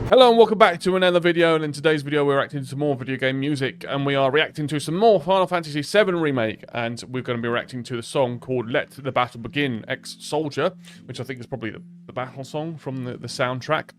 Hello and welcome back to another video, and in today's video we're reacting to some more video game music, and we are reacting to some more Final Fantasy VII Remake, and we're going to be reacting to the song called Let the Battle Begin, Ex-Soldier, which I think is probably the battle song from the soundtrack.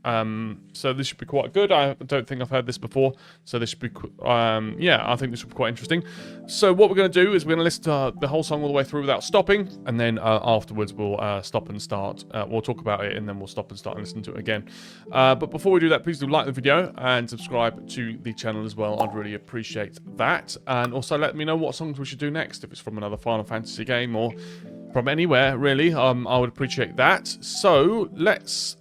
So this should be quite good. I don't think I've heard this before, so this should be, yeah, I think this will be quite interesting. So what we're going to do is we're going to listen to the whole song all the way through without stopping, and then afterwards we'll stop and start. We'll talk about it, and then we'll stop and start and listen to it again. But before we do that, please do like the video and subscribe to the channel as well. I'd really appreciate that. And also let me know what songs we should do next, if it's from another Final Fantasy game or from anywhere, really. I would appreciate that. So let's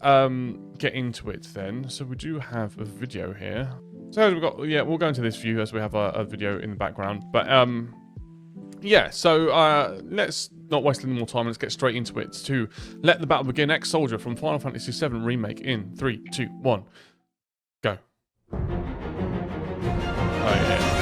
get into it then. So we do have a video here. So we've got, yeah, we'll go into this view as we have a video in the background. But yeah, so let's not waste any more time. Let's get straight into it. To Let the Battle Begin, Ex-Soldier from Final Fantasy VII Remake in 3, 2, 1, go. Oh yeah.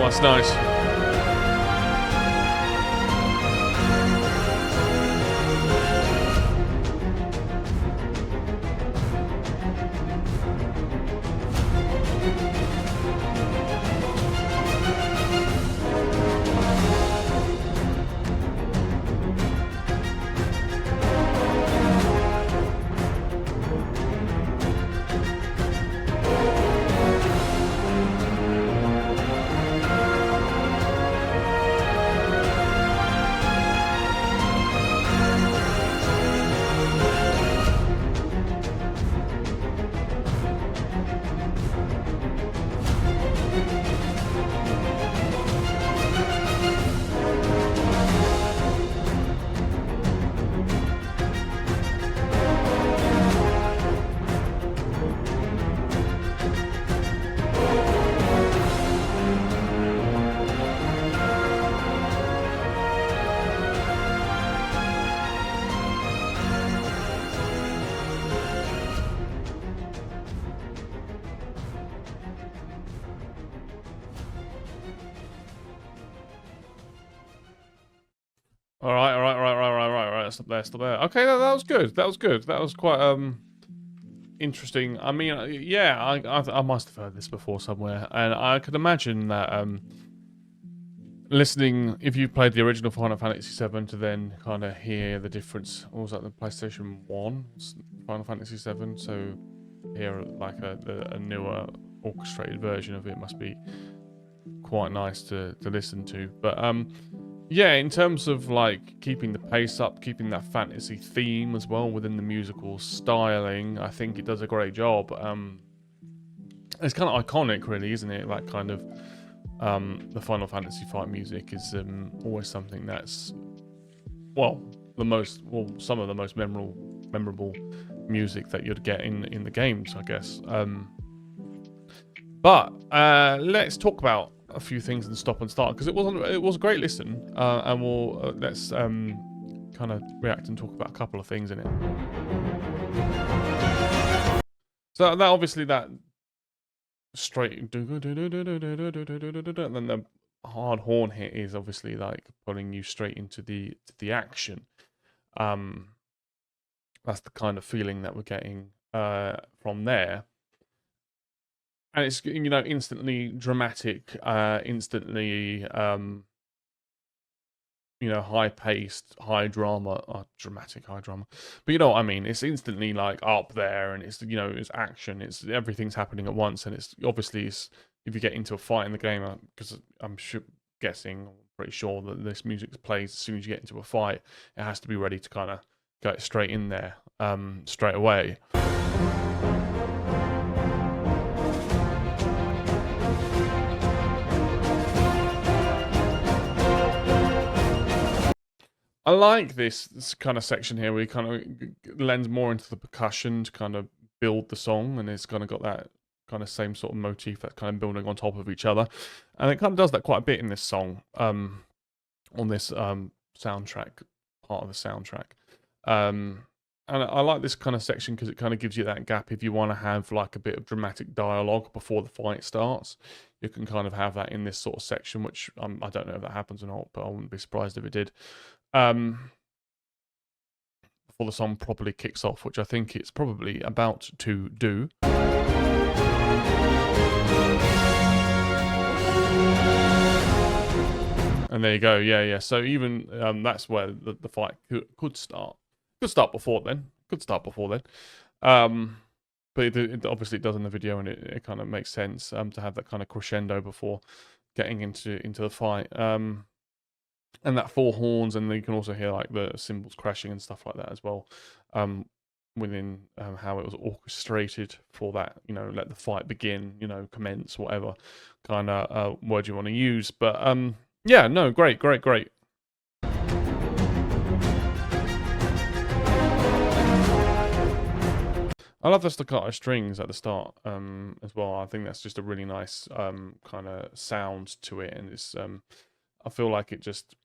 That's nice. All right. Stop there. Okay, that was good. That was good. That was quite interesting. I mean, yeah, I must have heard this before somewhere, and I could imagine that listening, if you played the original Final Fantasy VII, to then kind of hear the difference. What was that, the PlayStation 1 Final Fantasy VII? So hear like a newer orchestrated version of it must be quite nice to listen to. But yeah, in terms of like keeping the pace up, keeping that fantasy theme as well within the musical styling, I think it does a great job. It's kind of iconic, really, isn't it? That kind of the Final Fantasy fight music is always something that's, well, some of the most memorable music that you'd get in the games, I guess. But let's talk about a few things and stop and start, because it was a great listen, and we'll let's kind of react and talk about a couple of things in it. So that obviously that straight and then the hard horn hit is obviously like pulling you straight into the action. That's the kind of feeling that we're getting from there. And it's, you know, instantly dramatic, instantly, you know, high-paced, high drama, dramatic, high drama. But you know what I mean? It's instantly, like, up there, and it's, you know, it's action. It's everything's happening at once, and it's obviously, if you get into a fight in the game, because I'm pretty sure that this music plays as soon as you get into a fight, it has to be ready to kind of go straight in there, straight away. I like this kind of section here where he kind of lends more into the percussion to kind of build the song, and it's kind of got that kind of same sort of motif that's kind of building on top of each other, and it kind of does that quite a bit in this song, on this soundtrack, part of the soundtrack. And I like this kind of section because it kind of gives you that gap if you want to have like a bit of dramatic dialogue before the fight starts. You can kind of have that in this sort of section, which I don't know if that happens or not, but I wouldn't be surprised if it did. Before the song properly kicks off, which I think it's probably about to do. And there you go, yeah. So even that's where the fight could start. Could start before then. But it obviously it does in the video, and it kind of makes sense to have that kind of crescendo before getting into the fight. And that 4 horns, and then you can also hear like the cymbals crashing and stuff like that as well. Within how it was orchestrated for that, let the fight begin, commence, whatever kind of word you want to use. But yeah, no, great. I love the staccato strings at the start as well. I think that's just a really nice kind of sound to it, and it's I feel like it just,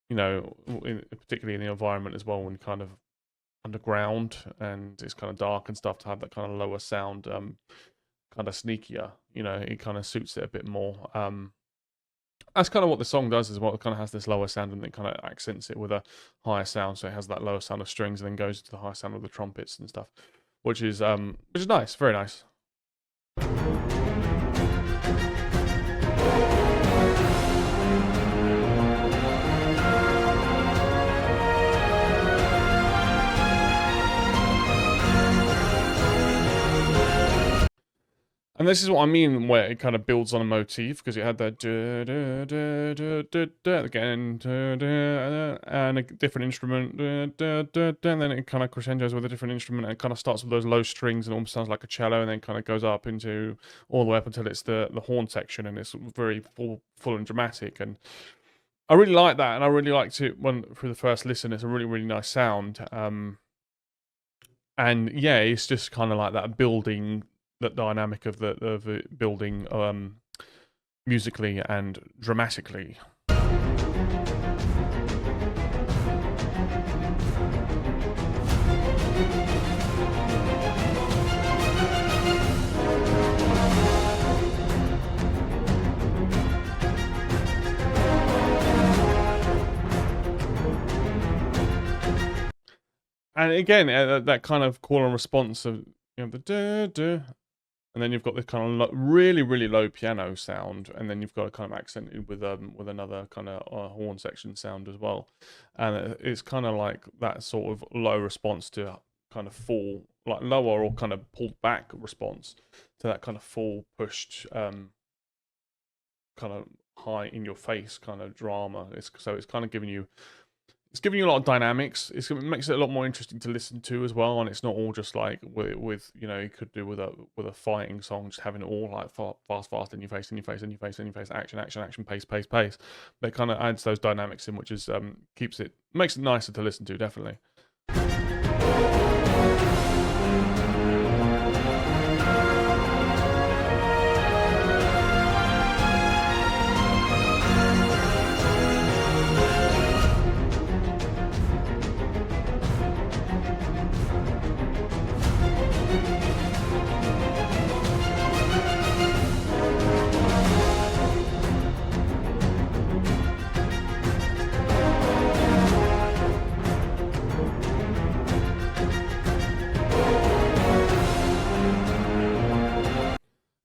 particularly in the environment as well, when kind of underground and it's kind of dark and stuff, to have that kind of lower sound, kind of sneakier. It kind of suits it a bit more. That's kind of what the song does as well. It kind of has this lower sound and then kind of accents it with a higher sound. So it has that lower sound of strings and then goes to the higher sound of the trumpets and stuff, which is nice, very nice. And this is what I mean, where it kind of builds on a motif, because it had that again, and a different instrument, and then it kind of crescendos with a different instrument, and it kind of starts with those low strings and almost sounds like a cello, and then kind of goes up into all the way up until it's the horn section, and it's very full and dramatic. And I really like that, and I really liked it through the first listen. It's a really nice sound. And yeah, it's just kind of like that building. That dynamic of the building musically and dramatically. And again, that kind of call and response of the da. And then you've got this kind of really low piano sound, and then you've got a kind of accented with another kind of horn section sound as well, and it's kind of like that sort of low response to kind of full, like lower or kind of pulled back response to that kind of full pushed, kind of high in your face kind of drama. So it's kind of giving you. It's giving you a lot of dynamics. It makes it a lot more interesting to listen to as well, and it's not all just like with you could do with a fighting song, just having it all like fast in your face, action, pace. But it kind of adds those dynamics in, which is makes it nicer to listen to, definitely.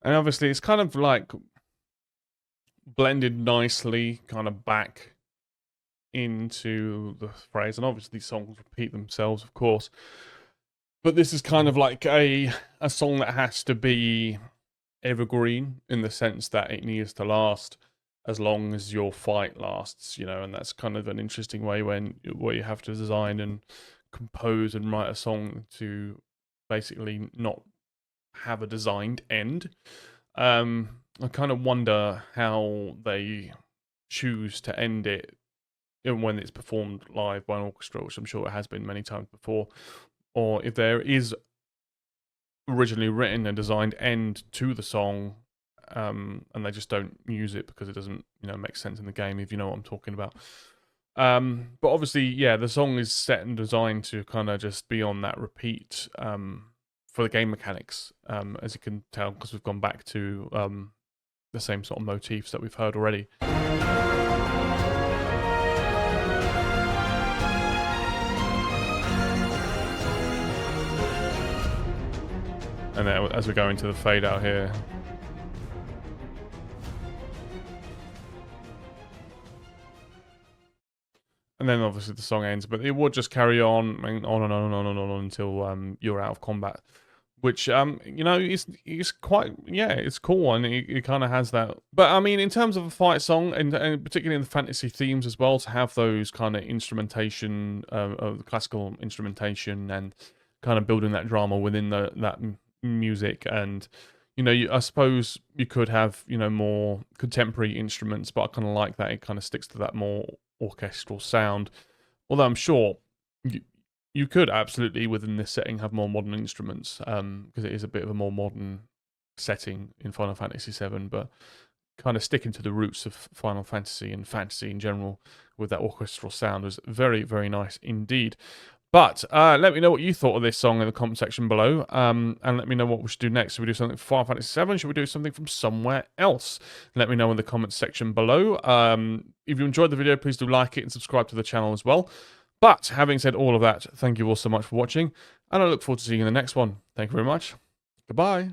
And obviously, it's kind of like blended nicely, kind of back into the phrase. And obviously, songs repeat themselves, of course. But this is kind of like a song that has to be evergreen in the sense that it needs to last as long as your fight lasts, and that's kind of an interesting way where you have to design and compose and write a song to basically not have a designed end. I kind of wonder how they choose to end it, even when it's performed live by an orchestra, which I'm sure it has been many times before, or if there is originally written and designed end to the song, and they just don't use it because it doesn't, make sense in the game, if you know what I'm talking about. But obviously, yeah, the song is set and designed to kind of just be on that repeat for the game mechanics, as you can tell, because we've gone back to the same sort of motifs that we've heard already. And then as we go into the fade out here, and then obviously the song ends, but it would just carry on and on and on and on and on until you're out of combat, which is quite, it's cool, and it kind of has that. But I mean, in terms of a fight song, and particularly in the fantasy themes as well, to have those kind of instrumentation of the classical instrumentation and kind of building that drama within that music, and I suppose you could have more contemporary instruments, but I kind of like that it kind of sticks to that more orchestral sound. Although I'm sure you could absolutely within this setting have more modern instruments, because it is a bit of a more modern setting in Final Fantasy VII, but kind of sticking to the roots of Final Fantasy and fantasy in general with that orchestral sound was very, very nice indeed. But let me know what you thought of this song in the comment section below, and let me know what we should do next. Should we do something from Final Fantasy VII? Should we do something from somewhere else? Let me know in the comment section below. If you enjoyed the video, please do like it and subscribe to the channel as well. But having said all of that, thank you all so much for watching, and I look forward to seeing you in the next one. Thank you very much. Goodbye.